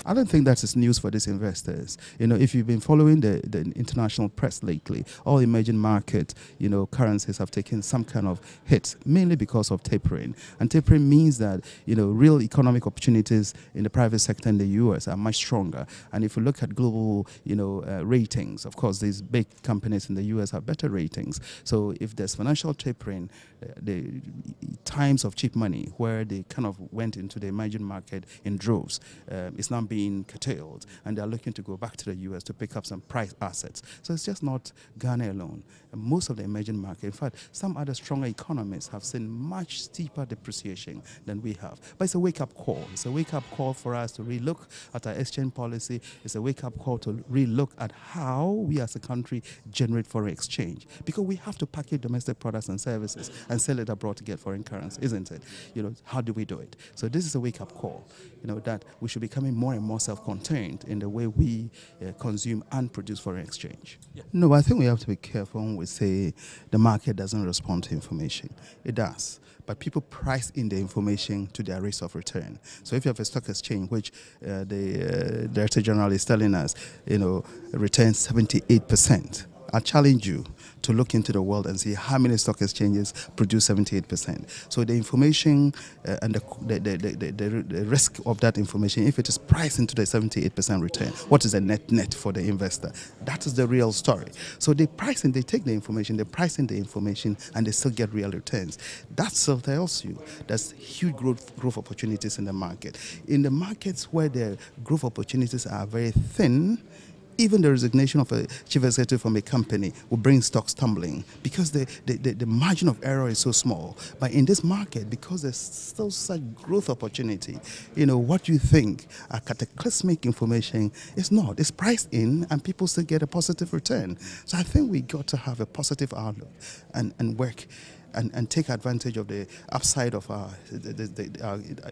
I don't think that is news for these investors. If you've been following the international press lately, all emerging market, currencies have taken some kind of hit, mainly because of tapering. And tapering means that, real economic opportunities in the private sector in the US are much stronger. And if you look at global, ratings, of course, these big companies in the US have better ratings. So if there's financial tapering, the times of cheap money where they kind of went into the emerging market in droves is now being curtailed, and they're looking to go back to the US to pick up some price assets. So it's just not Ghana alone. Most of the emerging market, in fact, some other stronger economies have seen much steeper depreciation than we have. But it's a wake-up call. It's a wake-up call for us to relook at our exchange policy. It's a wake-up call to relook at how we as a country generate foreign exchange, because we have to package domestic products and services and sell it abroad to get foreign currency, isn't it? How do we do it? So this is a wake-up call, that we should be becoming more and more self-contained in the way we consume and produce foreign exchange. Yeah. No, I think we have to be careful when we say the market doesn't respond to information. It does. But people price in the information to their rates of return. So if you have a stock exchange, which the Director General is telling us, returns 78%, I challenge you to look into the world and see how many stock exchanges produce 78%. So the information and the risk of that information, if it is priced into the 78% return, what is the net for the investor? That is the real story. So they take the information, they price in the information, and they still get real returns. That still tells you there's huge growth opportunities in the market. In the markets where the growth opportunities are very thin, even the resignation of a chief executive from a company will bring stocks tumbling because the margin of error is so small. But in this market, because there's still such growth opportunity, what you think are cataclysmic information is not. It's priced in and people still get a positive return. So I think we got to have a positive outlook and work and take advantage of the upside of our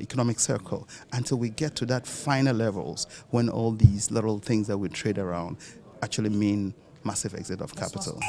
economic circle until we get to that final levels when all these little things that we trade around actually mean massive exit of capital.